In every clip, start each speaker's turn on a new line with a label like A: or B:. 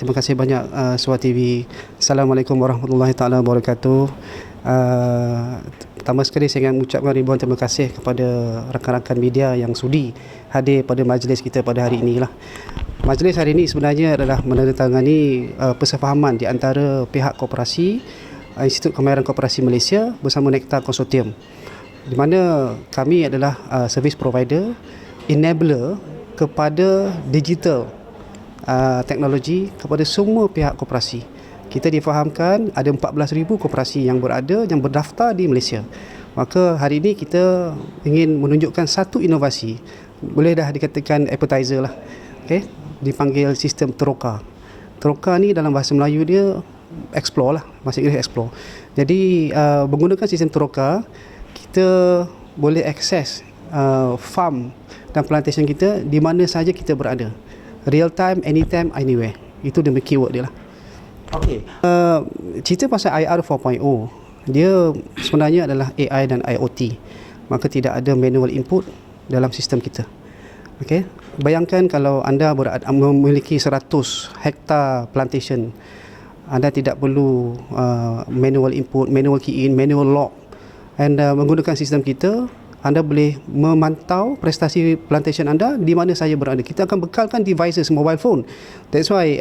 A: Terima kasih banyak Suara TV. Assalamualaikum warahmatullahi taala wabarakatuh. Pertama sekali saya ingin mengucapkan ribuan terima kasih kepada rakan-rakan media yang sudi hadir pada majlis kita pada hari ini lah. Majlis hari ini sebenarnya adalah menandatangani persefahaman di antara pihak koperasi, Institut Kemahiran Koperasi Malaysia bersama Nectar Consortium, di mana kami adalah service provider, enabler kepada digital teknologi kepada semua pihak koperasi. Kita difahamkan ada 14,000 koperasi yang berdaftar di Malaysia. Maka hari ini kita ingin menunjukkan satu inovasi, boleh dah dikatakan appetizer lah, okay? Dipanggil sistem teroka. Teroka ni dalam bahasa Melayu dia explore lah, bahasa Inggeris explore. Jadi menggunakan sistem teroka, kita boleh akses farm dan plantation kita di mana sahaja kita berada, real time, anytime, anywhere. Itu dia keyword dia lah.
B: Okey.
A: Cerita pasal IR 4.0, dia sebenarnya adalah AI dan IoT. Maka tidak ada manual input dalam sistem kita. Okey. Bayangkan kalau anda memiliki 100 hektar plantation, anda tidak perlu manual input, manual key in, manual log. And menggunakan sistem kita, anda boleh memantau prestasi plantation anda di mana saja berada. Kita akan bekalkan devices mobile phone. That's why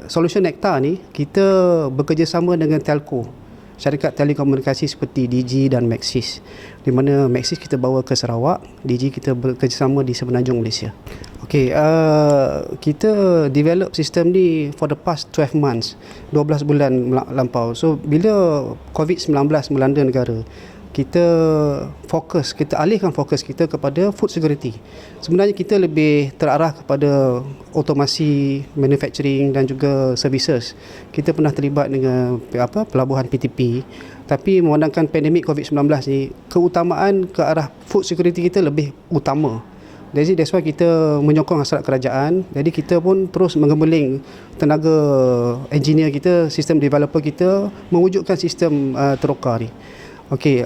A: solution Nectar ni kita bekerjasama dengan telco, syarikat telekomunikasi seperti Digi dan Maxis. Di mana Maxis kita bawa ke Sarawak, Digi kita bekerjasama di Semenanjung Malaysia. Okey, kita develop sistem ni for the past 12 months, 12 bulan lampau. So bila COVID-19 melanda negara, kita alihkan fokus kita kepada food security. Sebenarnya kita lebih terarah kepada otomasi manufacturing dan juga services. Kita pernah terlibat dengan pelabuhan PTP, tapi memandangkan pandemik COVID-19 ni, keutamaan ke arah food security kita lebih utama. Jadi that's why kita menyokong hasrat kerajaan. Jadi kita pun terus menggembeling tenaga engineer kita, sistem developer kita mewujudkan sistem teroka ni. Okey,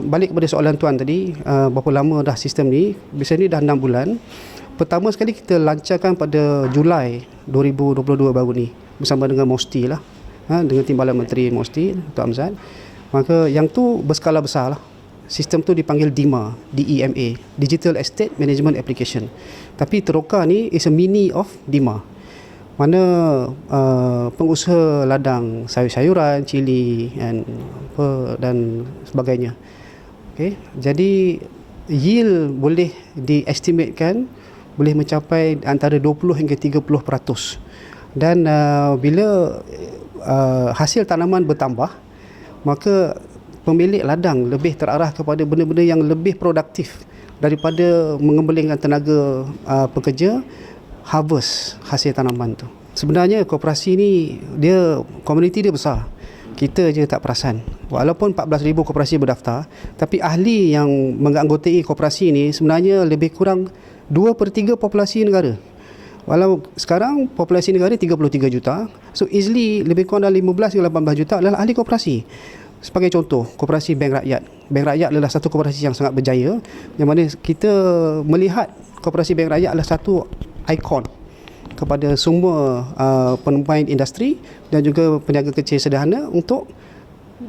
A: balik kepada soalan tuan tadi, berapa lama dah sistem ni? Biasanya ni dah 6 bulan. Pertama sekali kita lancarkan pada Julai 2022 baru ni bersama dengan MOSTI lah, dengan Timbalan Menteri MOSTI, Dr. Amzad. Maka yang tu berskala besar lah. Sistem tu dipanggil DIMA, DEMA, Digital Estate Management Application. Tapi teroka ni is a mini of DIMA. Mana pengusaha ladang sayur-sayuran, cili dan sebagainya. Okay. Jadi yield boleh diestimatekan boleh mencapai antara 20 hingga 30%. Dan bila hasil tanaman bertambah, maka pemilik ladang lebih terarah kepada benda-benda yang lebih produktif daripada mengembelingkan tenaga pekerja harvest hasil tanaman tu. Sebenarnya koperasi ni komuniti dia besar. Kita je tak perasan. Walaupun 14,000 koperasi berdaftar, tapi ahli yang menganggotai koperasi ni sebenarnya lebih kurang 2/3 populasi negara. Walau sekarang populasi negara 33 juta, so easily lebih kurang dalam 15 hingga 18 juta adalah ahli koperasi. Sebagai contoh, koperasi Bank Rakyat. Bank Rakyat adalah satu koperasi yang sangat berjaya, yang mana kita melihat koperasi Bank Rakyat adalah satu ikon kepada semua penumpang industri dan juga peniaga kecil sederhana untuk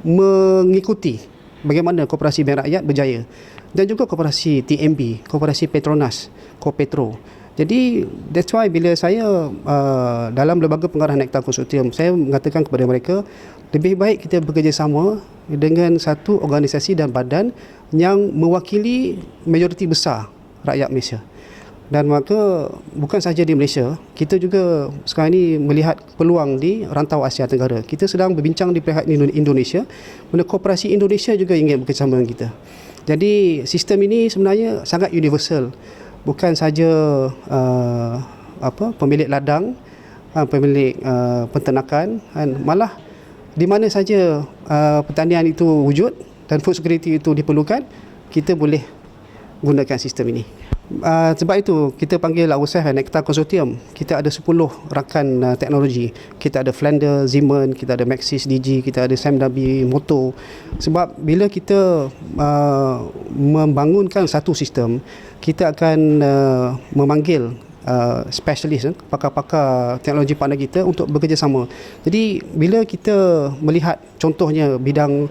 A: mengikuti bagaimana koperasi Bank Rakyat berjaya. Dan juga koperasi TMB, koperasi Petronas, Kopetro. Jadi that's why bila saya dalam lembaga pengarah Nectar Consortium, saya mengatakan kepada mereka, lebih baik kita bekerjasama dengan satu organisasi dan badan yang mewakili majoriti besar rakyat Malaysia. Dan maka bukan sahaja di Malaysia, kita juga sekarang ini melihat peluang di rantau Asia Tenggara. Kita sedang berbincang di pihak Indonesia, mana koperasi Indonesia juga ingin bekerjasama dengan kita. Jadi sistem ini sebenarnya sangat universal. Bukan sahaja pemilik ladang, pemilik penternakan, malah di mana saja pertanian itu wujud dan food security itu diperlukan, kita boleh gunakan sistem ini. Sebab itu kita panggil ourselves Nectar Consortium. Kita ada 10 rakan teknologi. Kita ada Flander, Siemens, kita ada Maxis, Digi, kita ada SMW, Moto. Sebab bila kita membangunkan satu sistem, kita akan memanggil specialist, pakar-pakar teknologi partner kita untuk bekerjasama. Jadi bila kita melihat contohnya bidang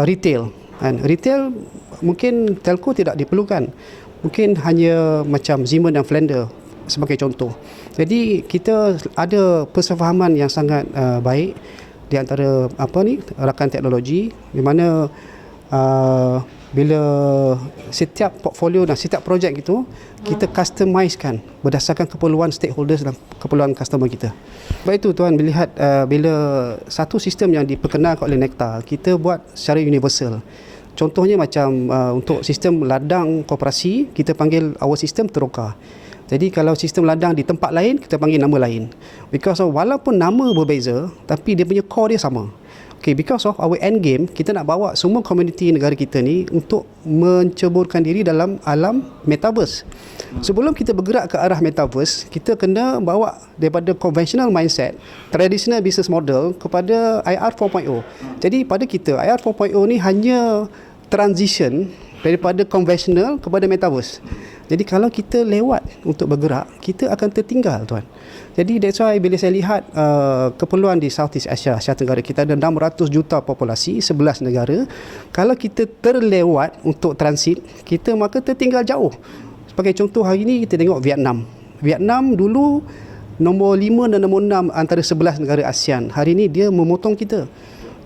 A: retail, kan, retail mungkin telco tidak diperlukan, mungkin hanya macam Siemens dan Flender sebagai contoh. Jadi kita ada persefahaman yang sangat baik di antara rakan teknologi, di mana bila setiap portfolio dan setiap projek itu kita customizekan berdasarkan keperluan stakeholders dan keperluan customer kita. Sebab itu tuan melihat bila satu sistem yang diperkenalkan oleh Nectar, kita buat secara universal. Contohnya macam untuk sistem ladang koperasi, kita panggil our system Teroka. Jadi kalau sistem ladang di tempat lain, kita panggil nama lain. Because of, walaupun nama berbeza, tapi dia punya core dia sama. Okay, because of our end game, kita nak bawa semua komuniti negara kita ni untuk menceburkan diri dalam alam metaverse. Sebelum kita bergerak ke arah metaverse, kita kena bawa daripada conventional mindset, traditional business model kepada IR 4.0. Jadi pada kita, IR 4.0 ni hanya transition daripada conventional kepada metaverse. Jadi kalau kita lewat untuk bergerak, kita akan tertinggal tuan. Jadi that's why bila saya lihat keperluan di Southeast Asia, Asia Tenggara, kita ada 600 juta populasi, 11 negara. Kalau kita terlewat untuk transit, kita maka tertinggal jauh. Sebagai contoh hari ini kita tengok Vietnam. Vietnam dulu nombor 5 dan nombor 6 antara 11 negara ASEAN. Hari ini dia memotong kita.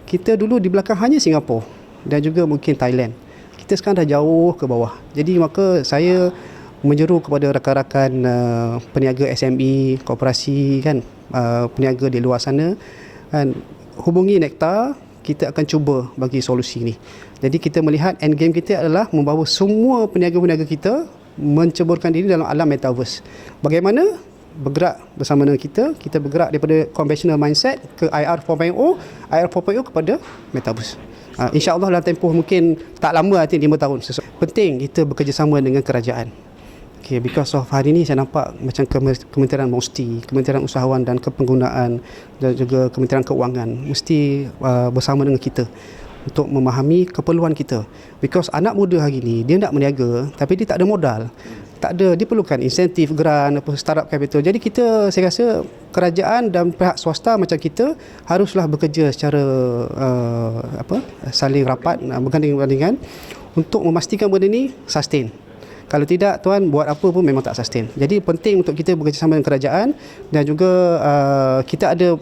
A: Kita dulu di belakang hanya Singapura dan juga mungkin Thailand. Kita sekarang dah jauh ke bawah. Jadi maka saya menyeru kepada rakan-rakan peniaga SME, koperasi kan, peniaga di luar sana, kan, hubungi Nectar, kita akan cuba bagi solusi ni. Jadi kita melihat end game kita adalah membawa semua peniaga-peniaga kita menceburkan diri dalam alam metaverse. Bagaimana? Bergerak bersama dengan kita bergerak daripada conventional mindset ke IR 4.0, IR 4.0 kepada metaverse. InsyaAllah dalam tempoh mungkin tak lama, nanti 5 tahun. Penting kita bekerjasama dengan kerajaan. Okay, because of hari ini saya nampak macam Kementerian MOSTI, Kementerian Usahawan dan Kepenggunaan dan juga Kementerian Keuangan mesti bersama dengan kita untuk memahami keperluan kita. Because anak muda hari ini dia nak berniaga tapi dia tak ada modal. Tak ada, dia perlukan insentif, grant, startup capital. Jadi kita, saya rasa kerajaan dan pihak swasta macam kita haruslah bekerja secara saling rapat, berganding-gandingan untuk memastikan benda ni sustain. Kalau tidak tuan, buat apa pun memang tak sustain. Jadi penting untuk kita bekerjasama dengan kerajaan dan juga kita ada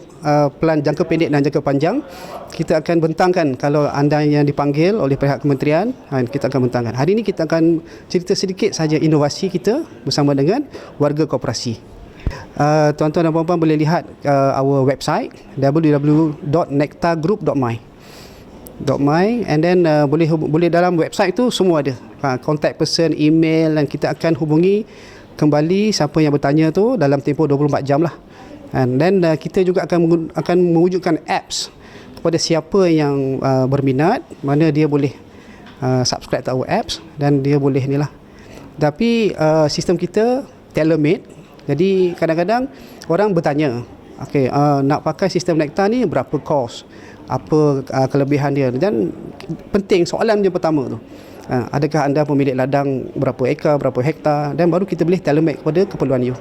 A: plan jangka pendek dan jangka panjang. Kita akan bentangkan kalau anda yang dipanggil oleh pihak kementerian, kita akan bentangkan. Hari ini kita akan cerita sedikit saja inovasi kita bersama dengan warga koperasi. Tuan-tuan dan puan-puan boleh lihat our website www.nectargroup.my and then boleh dalam website tu semua ada contact person, email, dan kita akan hubungi kembali siapa yang bertanya tu dalam tempoh 24 jam lah. And then kita juga akan mewujudkan apps kepada siapa yang berminat, mana dia boleh subscribe to our apps dan dia boleh ni lah. Tapi sistem kita tailor-made. Jadi kadang-kadang orang bertanya, okay, nak pakai sistem Nectar ni berapa kos, apa kelebihan dia, dan penting soalan dia pertama tu, adakah anda pemilik ladang berapa ekar, berapa hektar, dan baru kita boleh tailor-make kepada keperluan you.